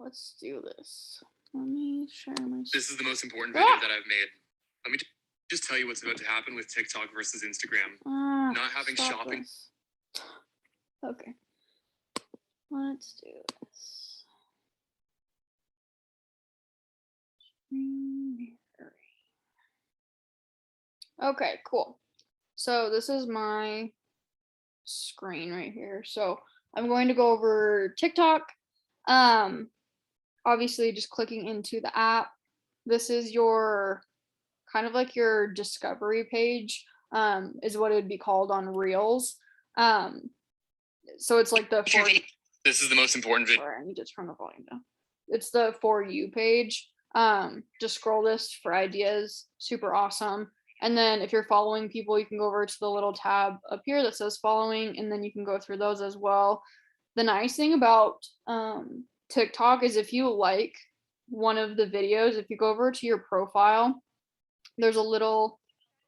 let's do this. Let me share my. This is the most important video that I've made. Let me just tell you what's about to happen with TikTok versus Instagram. Not having shopping. This. Okay. Let's do this. Okay, cool. So this is my screen right here. So I'm going to go over TikTok. Obviously just clicking into the app. This is your kind of like your discovery page, is what it would be called on Reels. So it's like the this is the most important video. Sorry, I need to turn the volume down. It's the For You page. Just scroll this for ideas. Super awesome. And then if you're following people, you can go over to the little tab up here that says following, and then you can go through those as well. The nice thing about TikTok is if you like one of the videos, if you go over to your profile, there's a little,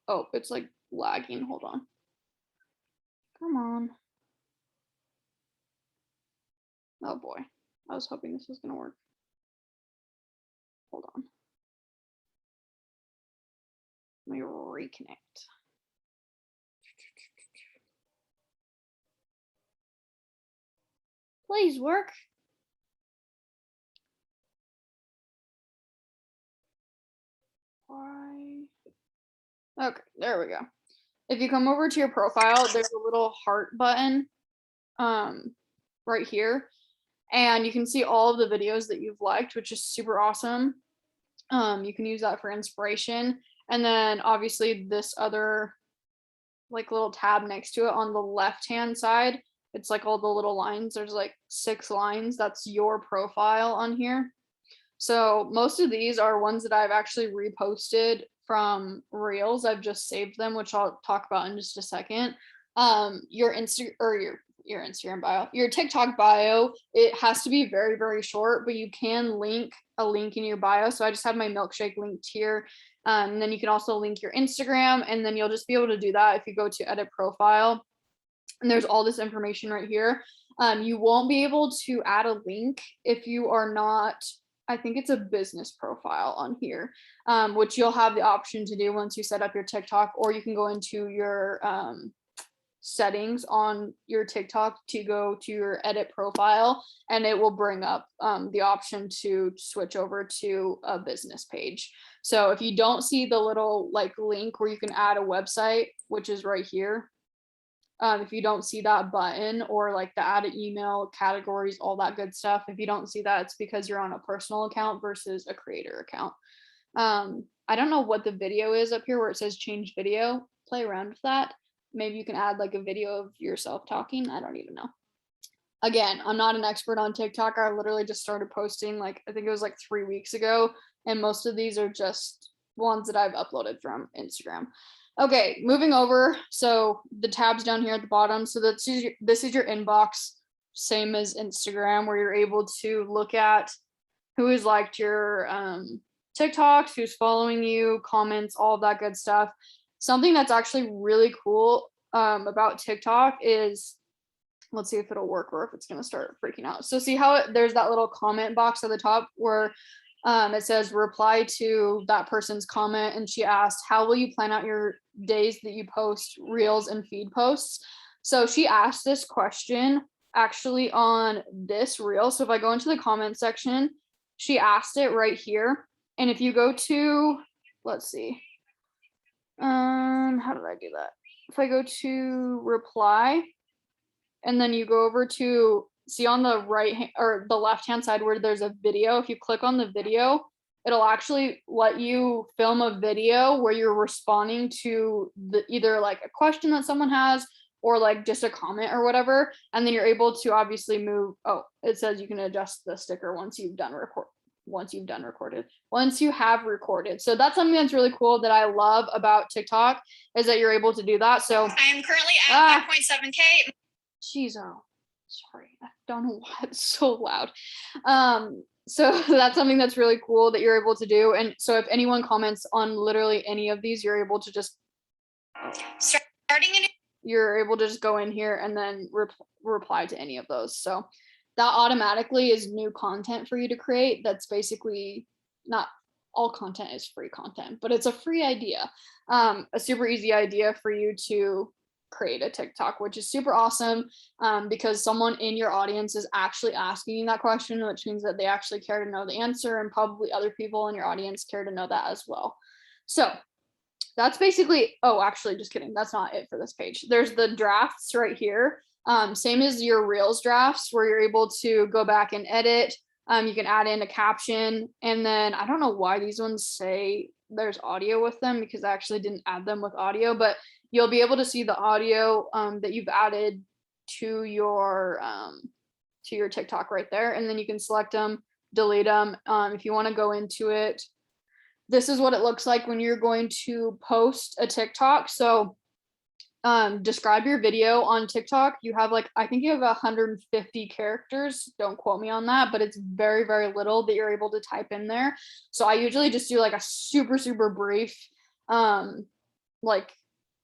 oh, it's like lagging. Hold on. Come on. Oh boy. I was hoping this was going to work. Hold on. Let me reconnect. Please work. Why? Okay, there we go. If you come over to your profile, there's a little heart button right here. And you can see all of the videos that you've liked, which is super awesome. You can use that for inspiration. And then obviously this other like little tab next to it on the left-hand side, it's like all the little lines. There's like 6 lines. That's your profile on here. So most of these are ones that I've actually reposted from Reels. I've just saved them, which I'll talk about in just a second. Your Instagram bio, your TikTok bio, it has to be very, very short, but you can link a link in your bio. So I just have my milkshake linked here. And then you can also link your Instagram, and then you'll just be able to do that if you go to edit profile. And there's all this information right here. You won't be able to add a link if you are not, I think it's a business profile on here, which you'll have the option to do once you set up your TikTok, or you can go into your settings on your TikTok to go to your edit profile, and it will bring up the option to switch over to a business page. So if you don't see the little like link where you can add a website, which is right here, if you don't see that button, or like the add an email, categories, all that good stuff, if you don't see that, it's because you're on a personal account versus a creator account. I don't know what the video is up here where it says change video. Play around with that. Maybe you can add like a video of yourself talking. I don't even know. Again, I'm not an expert on TikTok. I literally just started posting, like, I think it was like 3 weeks ago. And most of these are just ones that I've uploaded from Instagram. Okay, moving over. So the tabs down here at the bottom. So this is your inbox, same as Instagram, where you're able to look at who has liked your TikToks, who's following you, comments, all of that good stuff. Something that's actually really cool about TikTok is, let's see if it'll work or if it's going to start freaking out. So see how there's that little comment box at the top where it says reply to that person's comment, and she asked, how will you plan out your days that you post reels and feed posts? So she asked this question actually on this reel. So if I go into the comment section, she asked it right here. And if you go to, let's see, how did I do that? If I go to reply, and then you go over to see on the right hand or the left hand side where there's a video, if you click on the video, it'll actually let you film a video where you're responding to the either like a question that someone has or like just a comment or whatever. And then you're able to obviously move. Oh, it says you can adjust the sticker once you have recorded. So that's something that's really cool that I love about TikTok, is that you're able to do that. So I am currently at 5.7K. Jeez, oh, sorry. I don't know why it's so loud. So that's something that's really cool that you're able to do. And so if anyone comments on literally any of these, you're able to just starting in you're able to just go in here and then reply to any of those. So that automatically is new content for you to create. That's basically, not all content is free content, but it's a free idea, a super easy idea for you to create a TikTok, which is super awesome, because someone in your audience is actually asking you that question, which means that they actually care to know the answer, and probably other people in your audience care to know that as well. So that's basically, oh, actually, just kidding. That's not it for this page. There's the drafts right here. Same as your Reels drafts, where you're able to go back and edit. You can add in a caption, and then I don't know why these ones say there's audio with them, because I actually didn't add them with audio, but you'll be able to see the audio that you've added to your TikTok right there, and then you can select them, delete them. If you want to go into it, this is what it looks like when you're going to post a TikTok. So describe your video on TikTok. You have like, I think you have 150 characters. Don't quote me on that, but it's very, very little that you're able to type in there. So I usually just do like a super, super brief like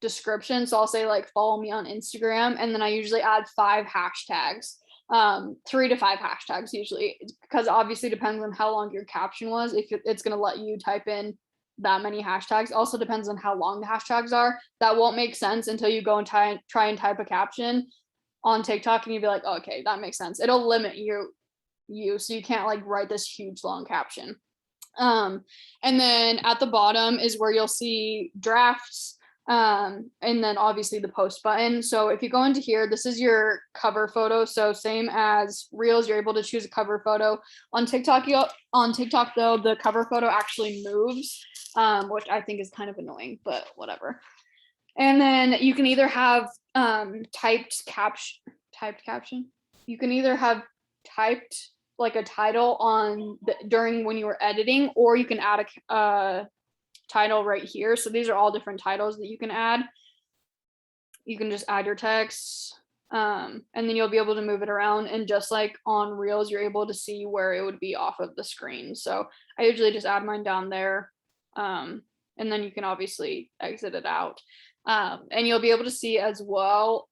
description. So I'll say like, follow me on Instagram. And then I usually add 5 hashtags, 3 to 5 hashtags usually, because obviously depends on how long your caption was. If it's going to let you type in that many hashtags, also depends on how long the hashtags are. That won't make sense until you go and try and type a caption on TikTok, and you'll be like, oh, okay, that makes sense. It'll limit you so you can't like write this huge long caption. And then at the bottom is where you'll see drafts, and then obviously the post button. So if you go into here, this is your cover photo. So same as Reels, you're able to choose a cover photo. On TikTok though, the cover photo actually moves, which I think is kind of annoying, but whatever. And then you can either have typed caption. You can either have typed like a title on during when you were editing, or you can add a title right here. So these are all different titles that you can add. You can just add your text, and then you'll be able to move it around. And just like on Reels, you're able to see where it would be off of the screen. So I usually just add mine down there, and then you can obviously exit it out. And you'll be able to see as well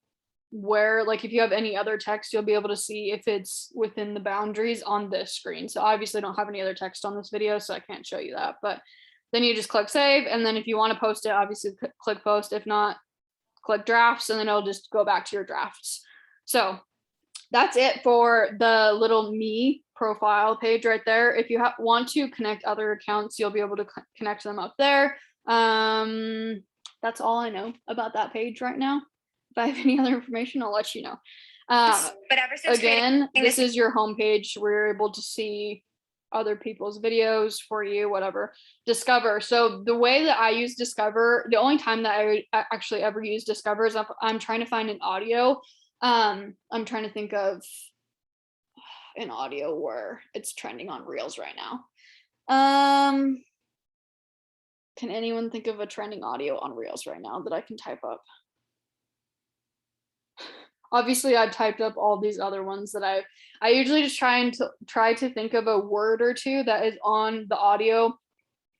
where, like, if you have any other text, you'll be able to see if it's within the boundaries on this screen. So obviously I don't have any other text on this video, so I can't show you that, but then you just click save. And then if you want to post it, obviously click post. If not, click drafts, and then it'll just go back to your drafts. So that's it for the little me profile page right there. If you want to connect other accounts, you'll be able to connect them up there. That's all I know about that page right now. If I have any other information, I'll let you know. But ever since Again, this is your homepage where you're able to see other people's videos for you, whatever. Discover. So the way that I use Discover, the only time that I actually ever use Discover is if I'm trying to find an audio. I'm trying to think of an audio where it's trending on Reels right now. Can anyone think of a trending audio on Reels right now that I can type up? Obviously, I've typed up all these other ones that I usually just try to think of a word or two that is on the audio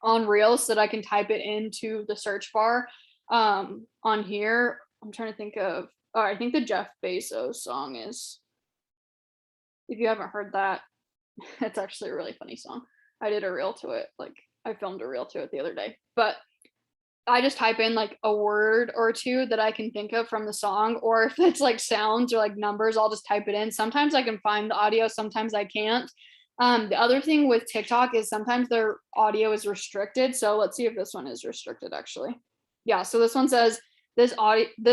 on Reels so that I can type it into the search bar on here. I'm trying to think of, I think the Jeff Bezos song is, if you haven't heard that, it's actually a really funny song. I did a reel to it, like I filmed a reel to it the other day, but I just type in like a word or two that I can think of from the song, or if it's like sounds or like numbers, I'll just type it in. Sometimes I can find the audio, sometimes I can't. The other thing with TikTok is sometimes their audio is restricted. So let's see if this one is restricted actually. Yeah, so this one says this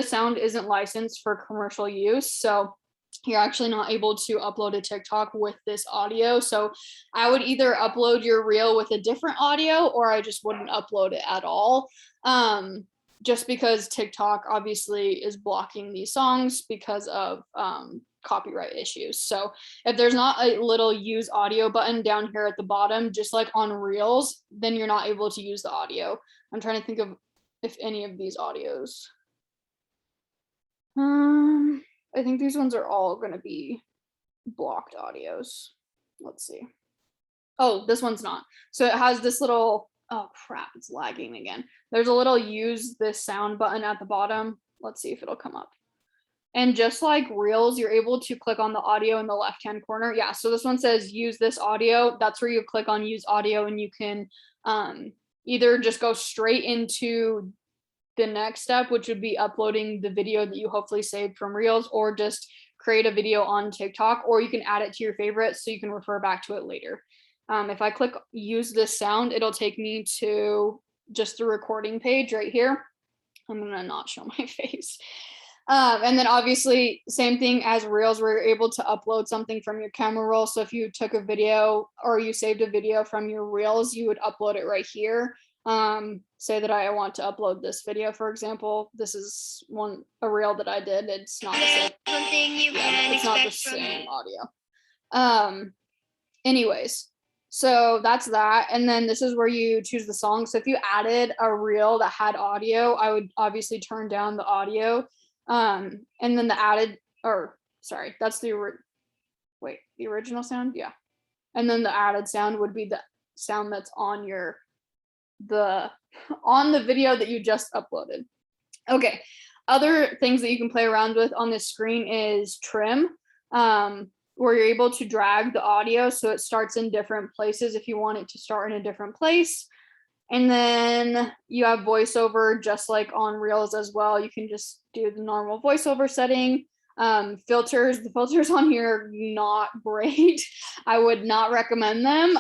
sound isn't licensed for commercial use. So you're actually not able to upload a TikTok with this audio. So I would either upload your reel with a different audio, or I just wouldn't upload it at all. Just because TikTok obviously is blocking these songs because of copyright issues. So if there's not a little use audio button down here at the bottom, just like on Reels, then you're not able to use the audio. I'm trying to think of if any of these audios. I think these ones are all going to be blocked audios. Let's see. Oh, this one's not. So it has this little, oh crap, it's lagging again. There's a little use this sound button at the bottom. Let's see if it'll come up. And just like Reels, you're able to click on the audio in the left-hand corner. Yeah, so this one says use this audio. That's where you click on use audio, and you can either just go straight into the next step, which would be uploading the video that you hopefully saved from Reels, or just create a video on TikTok, or you can add it to your favorites so you can refer back to it later. If I click use this sound, it'll take me to just the recording page right here. I'm gonna not show my face. And then obviously same thing as Reels, where you're able to upload something from your camera roll. So if you took a video or you saved a video from your Reels, you would upload it right here. Say that I want to upload this video, for example. This is a reel that I did. It's not the same. It's not the same audio. Anyways, so that's that. And then this is where you choose the song. So if you added a reel that had audio, I would obviously turn down the audio. And then that's the original sound. Yeah. And then the added sound would be the sound that's on the video that you just uploaded. Okay. Other things that you can play around with on this screen is trim, where you're able to drag the audio so it starts in different places if you want it to start in a different place. And then you have voiceover, just like on Reels as well. You can just do the normal voiceover setting. Filters, the filters on here are not great. I would not recommend them,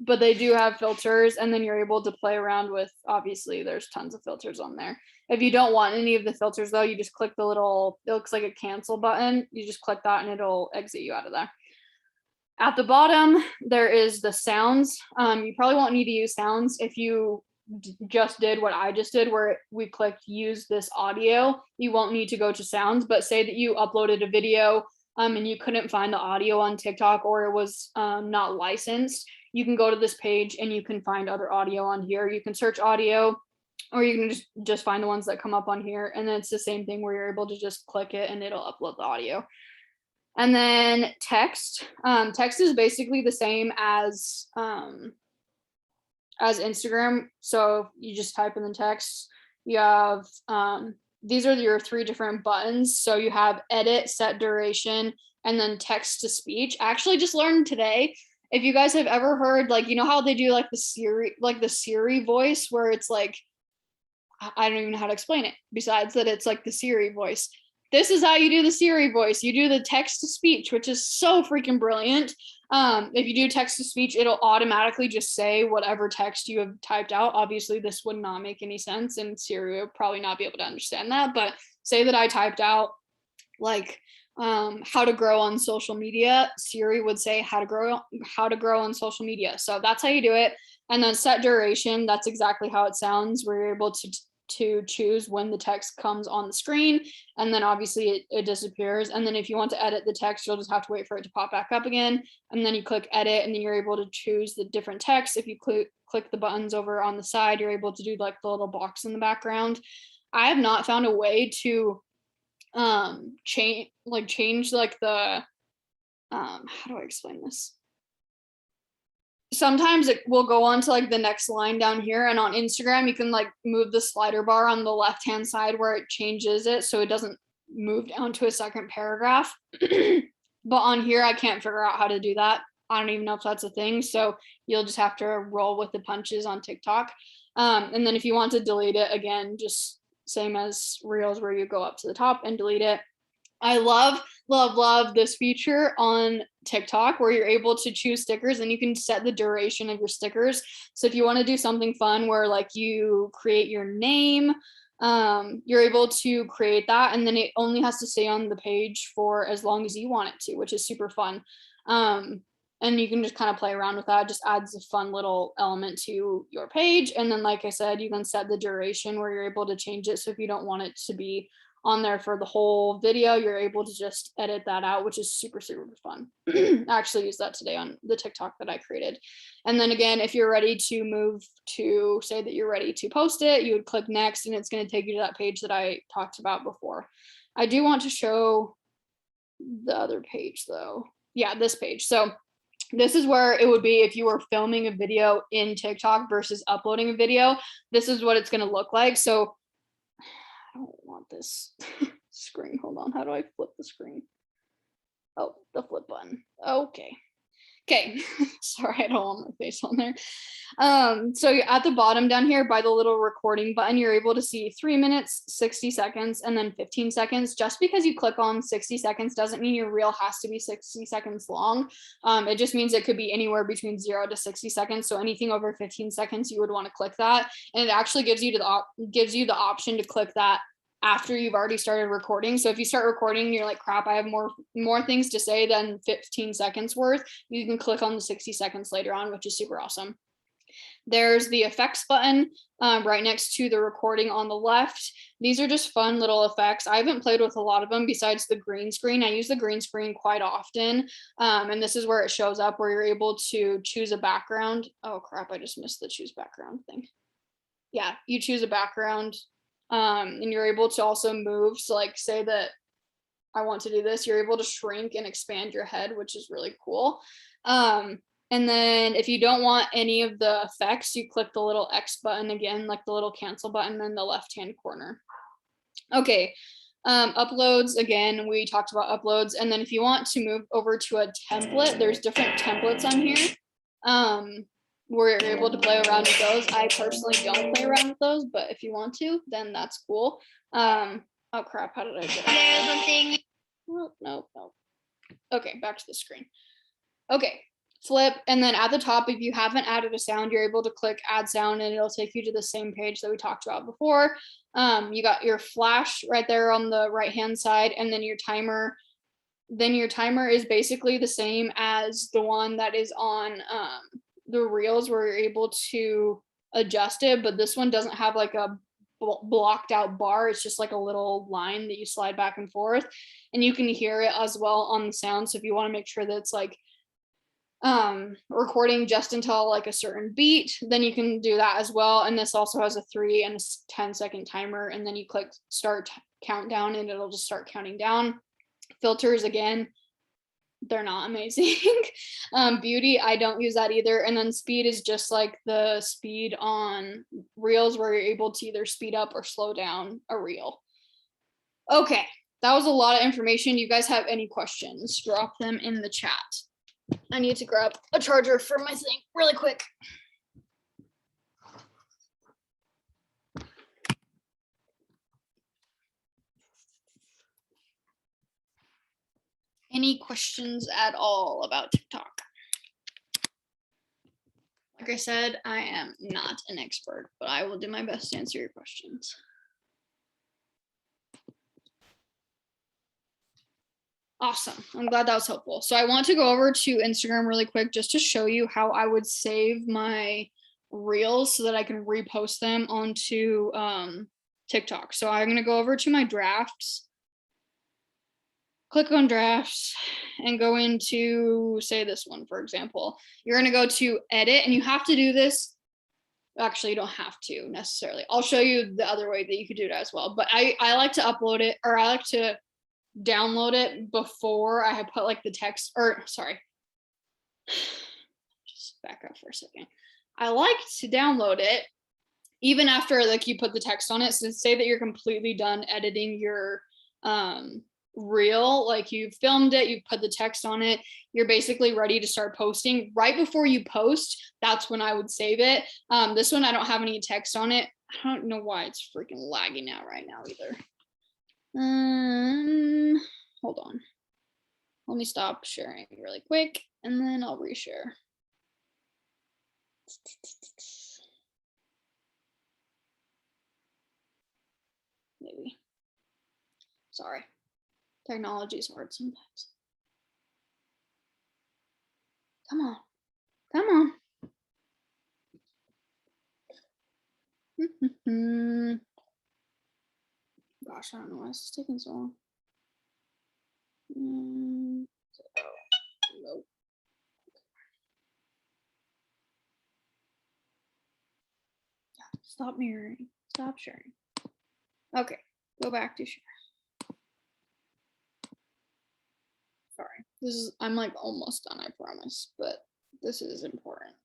but they do have filters, and then you're able to play around with, obviously there's tons of filters on there. If you don't want any of the filters though, you just click the little, it looks like a cancel button. You just click that and it'll exit you out of there. At the bottom, there is the sounds. You probably won't need to use sounds if you just did what I just did, where we clicked use this audio. You won't need to go to sounds, but say that you uploaded a video and you couldn't find the audio on TikTok, or it was not licensed, you can go to this page and you can find other audio on here. You can search audio, or you can just find the ones that come up on here. And then it's the same thing where you're able to just click it and it'll upload the audio. And then text. Text is basically the same as Instagram. So you just type in the text. You have these are your 3 different buttons. So you have edit, set duration, and then text to speech. I actually just learned today. If you guys have ever heard, like, you know how they do like the Siri voice, where it's like, I don't even know how to explain it besides that it's like the Siri voice. This is how you do the Siri voice. You do the text to speech, which is so freaking brilliant. If you do text to speech, it'll automatically just say whatever text you have typed out. Obviously, this would not make any sense, and Siri would probably not be able to understand that. But say that I typed out like how to grow on social media, Siri would say how to grow on social media. So that's how you do it. And then set duration, that's exactly how it sounds, where you're able to choose when the text comes on the screen, and then obviously it disappears. And then if you want to edit the text, you'll just have to wait for it to pop back up again, and then you click edit, and then you're able to choose the different text. If you click the buttons over on the side, you're able to do like the little box in the background. I have not found a way to change like the how do I explain this? Sometimes it will go on to like the next line down here, and on Instagram you can like move the slider bar on the left hand side where it changes it so it doesn't move down to a second paragraph. But on here I can't figure out how to do that. I don't even know if that's a thing, so you'll just have to roll with the punches on TikTok. And then if you want to delete it, again, just same as Reels, where you go up to the top and delete it. I love this feature on TikTok where you're able to choose stickers, and you can set the duration of your stickers. So if you want to do something fun where like you create your name, you're able to create that, and then it only has to stay on the page for as long as you want it to, which is super fun. And you can just kind of play around with that. It just adds a fun little element to your page. And then, like I said, you can set the duration where you're able to change it. So if you don't want it to be on there for the whole video, you're able to just edit that out, which is super, super fun. I actually used that today on the TikTok that I created. And then again, if you're ready to move to, say that you're ready to post it, you would click next, and it's going to take you to that page that I talked about before. I do want to show the other page though. Yeah, this page. So this is where it would be if you were filming a video in TikTok versus uploading a video. This is what it's going to look like. So I don't want this. screen. Hold on. How do I flip the screen? Oh, the flip button. Okay. Okay. Sorry, I don't want my face on there. So at the bottom down here by the little recording button, you're able to see 3 minutes, 60 seconds, and then 15 seconds. Just because you click on 60 seconds doesn't mean your reel has to be 60 seconds long. It just means it could be anywhere between 0 to 60 seconds. So anything over 15 seconds, you would want to click that. And it actually gives you the option to click that after you've already started recording. So if you start recording, you're like, crap, I have more things to say than 15 seconds worth. You can click on the 60 seconds later on, which is super awesome. There's the effects button right next to the recording on the left. These are just fun little effects. I haven't played with a lot of them besides the green screen. I use the green screen quite often. And this is where it shows up, where you're able to choose a background. Oh crap, I just missed the choose background thing. Yeah, you choose a background. And you're able to also move. So like say that I want to do this, you're able to shrink and expand your head, which is really cool. And then if you don't want any of the effects, you click the little X button again, like the little cancel button in the left-hand corner. Okay, uploads, again, we talked about uploads. And then if you want to move over to a template, there's different templates on here. Where you're able to play around with those. I personally don't play around with those, but if you want to, then that's cool. Oh crap, how did I get it? No. Okay, back to the screen. Okay, flip, and then at the top, if you haven't added a sound, you're able to click add sound and it'll take you to the same page that we talked about before. You got your flash right there on the right hand side, and then your timer. Then your timer is basically the same as the one that is on the reels, where you're able to adjust it, but this one doesn't have like a blocked out bar. It's just like a little line that you slide back and forth, and you can hear it as well on the sound. So if you want to make sure that it's like recording just until like a certain beat, then you can do that as well. And this also has a 3 and a 10-second timer, and then you click start countdown and it'll just start counting down. Filters, again, they're not amazing. Beauty, I don't use that either. And then speed is just like the speed on reels, where you're able to either speed up or slow down a reel. Okay, that was a lot of information. You guys have any questions, drop them in the chat. I need to grab a charger for my thing really quick. Any questions at all about TikTok? Like I said, I am not an expert, but I will do my best to answer your questions. Awesome. I'm glad that was helpful. So I want to go over to Instagram really quick just to show you how I would save my reels so that I can repost them onto TikTok. So I'm going to go over to my drafts. Click on drafts and go into, say, this one, for example. You're going to go to edit, and you have to do this. Actually, you don't have to necessarily. I'll show you the other way that you could do it as well. But I like to upload it, or I like to download it before I have put like the text, or sorry. Just back up for a second. I like to download it even after like you put the text on it. So say that you're completely done editing your reel, like you've filmed it, you've put the text on it, you're basically ready to start posting. Right before you post, that's when I would save it. This one, I don't have any text on it. I don't know why it's freaking lagging out right now either. Hold on. Let me stop sharing really quick and then I'll reshare. Maybe. Sorry. Technology is hard sometimes. Come on. Come on. Gosh, I don't know why this is taking so long. Nope. Stop mirroring. Stop sharing. Okay, go back to share. Sorry, I'm like almost done, I promise, but this is important.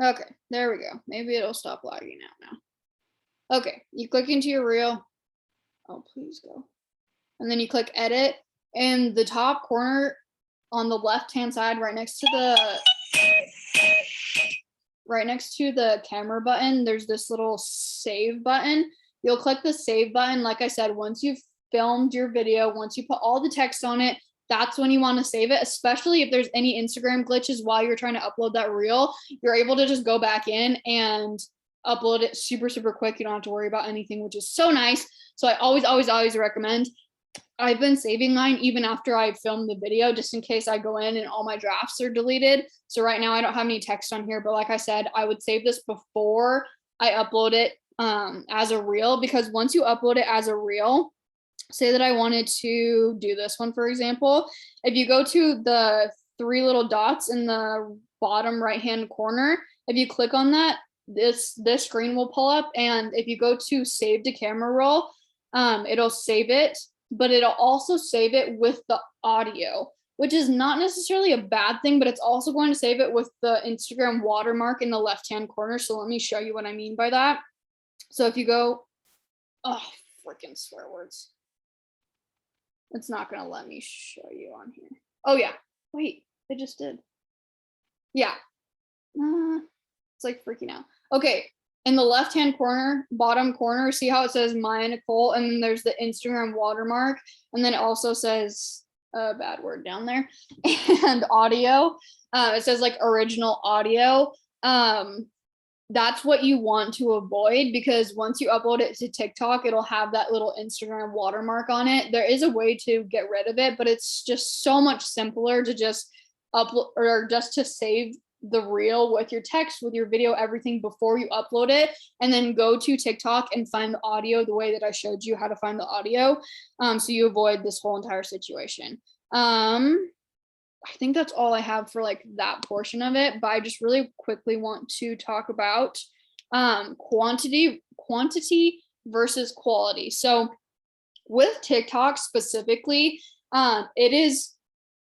Okay, there we go. Maybe it'll stop lagging out now. Okay, you click into your reel. Oh, please go. And then you click edit, and the top corner on the left-hand side, right next to the camera button, there's this little save button. You'll click the save button. Like I said, once you've filmed your video, once you put all the text on it, that's when you want to save it, especially if there's any Instagram glitches while you're trying to upload that reel. You're able to just go back in and upload it super, super quick. You don't have to worry about anything, which is so nice. So I always recommend. I've been saving mine even after I filmed the video, just in case I go in and all my drafts are deleted. So right now I don't have any text on here, but like I said, I would save this before I upload it as a reel, because once you upload it as a reel, say that I wanted to do this one, for example, if you go to the 3 little dots in the bottom right-hand corner, if you click on that, this screen will pull up. And if you go to save to camera roll, it'll save it, but it'll also save it with the audio, which is not necessarily a bad thing, but it's also going to save it with the Instagram watermark in the left-hand corner. So let me show you what I mean by that. So if you go, oh, freaking swear words. It's not going to let me show you on here. Oh yeah, wait, it just did. Yeah, it's like freaking out. Okay, in the left-hand corner, bottom corner, see how it says Maya Nicole, and then there's the Instagram watermark, and then it also says a bad word down there, and audio. It says like original audio. That's what you want to avoid, because once you upload it to TikTok, it'll have that little Instagram watermark on it. There is a way to get rid of it, but it's just so much simpler to just upload, or just to save the reel with your text, with your video, everything before you upload it, and then go to TikTok and find the audio the way that I showed you how to find the audio. So you avoid this whole entire situation. I think that's all I have for like that portion of it, but I just really quickly want to talk about quantity versus quality. So with TikTok specifically, it is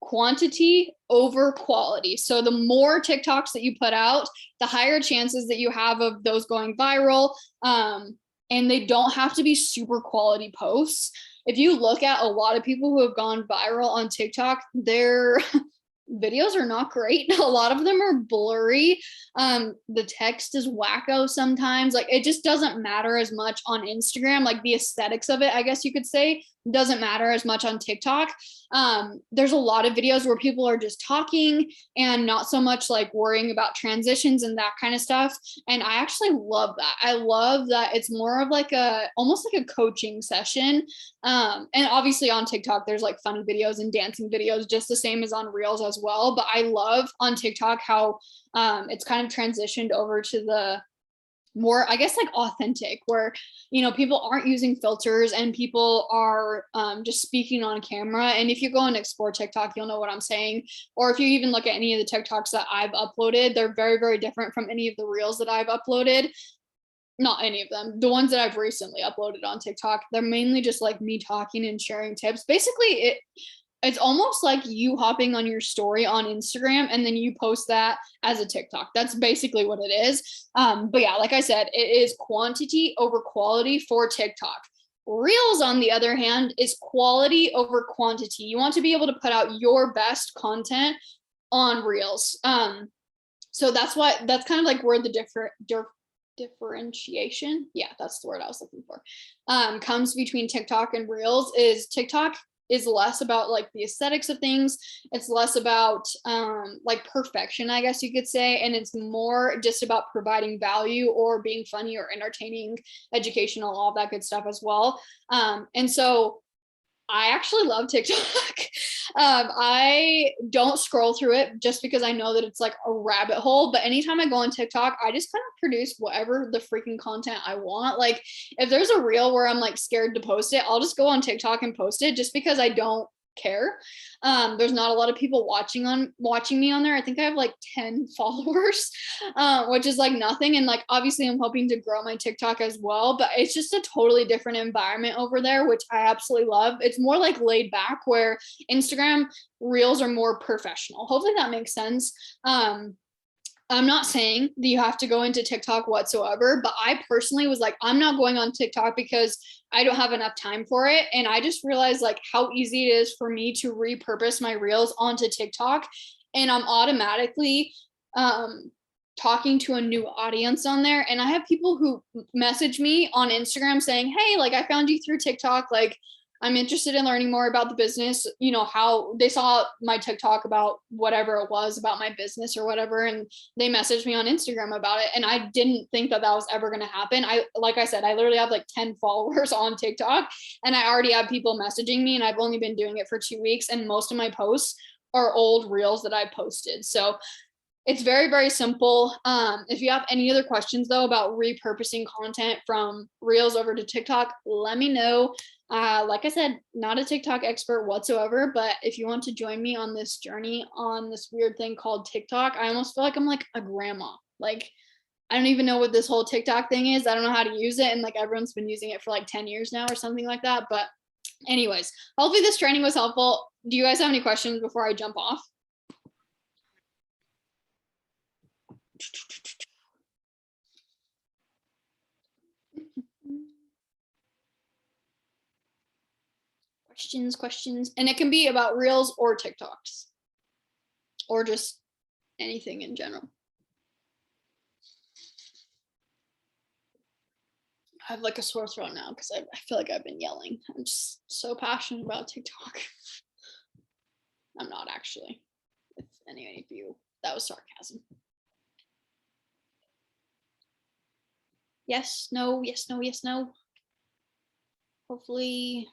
quantity over quality. So the more TikToks that you put out, the higher chances that you have of those going viral. And they don't have to be super quality posts. If you look at a lot of people who have gone viral on TikTok, their videos are not great. A lot of them are blurry. The text is wacko sometimes. Like, it just doesn't matter as much on Instagram. Like, the aesthetics of it, I guess you could say, doesn't matter as much on TikTok. There's a lot of videos where people are just talking and not so much like worrying about transitions and that kind of stuff. And I actually love that. I love that it's more of like almost like a coaching session. And obviously on TikTok, there's like funny videos and dancing videos, just the same as on Reels as well. But I love on TikTok how it's kind of transitioned over to the more, I guess, like authentic, where, you know, people aren't using filters and people are just speaking on camera. And if you go and explore TikTok, you'll know what I'm saying. Or if you even look at any of the TikToks that I've uploaded, they're very, very different from any of the Reels that I've uploaded. Not any of them. The ones that I've recently uploaded on TikTok, they're mainly just like me talking and sharing tips. Basically, it's almost like you hopping on your story on Instagram and then you post that as a TikTok. That's basically what it is. But yeah, like I said, it is quantity over quality for TikTok. Reels, on the other hand, is quality over quantity. You want to be able to put out your best content on Reels. So that's kind of like where the differentiation, yeah, that's the word I was looking for, comes between TikTok and Reels. Is TikTok is less about like the aesthetics of things. It's less about like perfection, I guess you could say. And it's more just about providing value or being funny or entertaining, educational, all that good stuff as well. And so I actually love TikTok. I don't scroll through it just because I know that it's like a rabbit hole. But anytime I go on TikTok, I just kind of produce whatever the freaking content I want. Like, if there's a reel where I'm like scared to post it, I'll just go on TikTok and post it, just because I don't care. There's not a lot of people watching me on there. I think I have like 10 followers, which is like nothing. And like, obviously I'm hoping to grow my TikTok as well, but it's just a totally different environment over there, which I absolutely love. It's more like laid back, where Instagram Reels are more professional. Hopefully that makes sense. I'm not saying that you have to go into TikTok whatsoever, but I personally was like, I'm not going on TikTok because I don't have enough time for it. And I just realized like how easy it is for me to repurpose my reels onto TikTok. And I'm automatically talking to a new audience on there. And I have people who message me on Instagram saying, hey, like I found you through TikTok. Like I'm interested in learning more about the business, you know, how they saw my TikTok about whatever it was about my business or whatever. And they messaged me on Instagram about it. And I didn't think that that was ever going to happen. Like I said, I literally have like 10 followers on TikTok and I already have people messaging me and I've only been doing it for 2 weeks. And most of my posts are old reels that I posted. So it's very, very simple. If you have any other questions though about repurposing content from reels over to TikTok, let me know. Like I said, not a TikTok expert whatsoever, but if you want to join me on this journey on this weird thing called TikTok, I almost feel like I'm like a grandma. Like, I don't even know what this whole TikTok thing is. I don't know how to use it. And like everyone's been using it for like 10 years now or something like that. But anyways, hopefully this training was helpful. Do you guys have any questions before I jump off? Questions, and it can be about reels or TikToks or just anything in general. I have like a sore throat now because I feel like I've been yelling. I'm just so passionate about TikTok. I'm not actually. If any of you, that was sarcasm. Yes, no, yes, no, yes, no. Hopefully,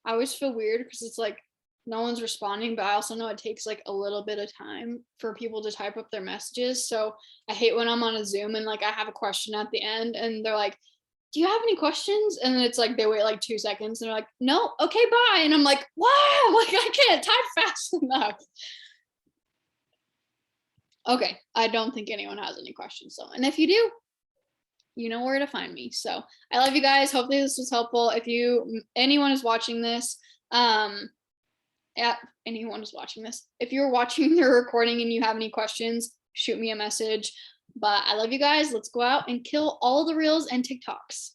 I always feel weird because it's like no one's responding, but I also know it takes like a little bit of time for people to type up their messages. So I hate when I'm on a Zoom and like I have a question at the end and they're like, do you have any questions? And then it's like they wait like 2 seconds and they're like, no, okay, bye. And I'm like, wow, like I can't type fast enough. Okay, I don't think anyone has any questions though. And if you do, you know where to find me. So I love you guys. Hopefully this was helpful. If anyone is watching this, anyone is watching this, if you're watching the recording and you have any questions, shoot me a message. But I love you guys. Let's go out and kill all the reels and TikToks.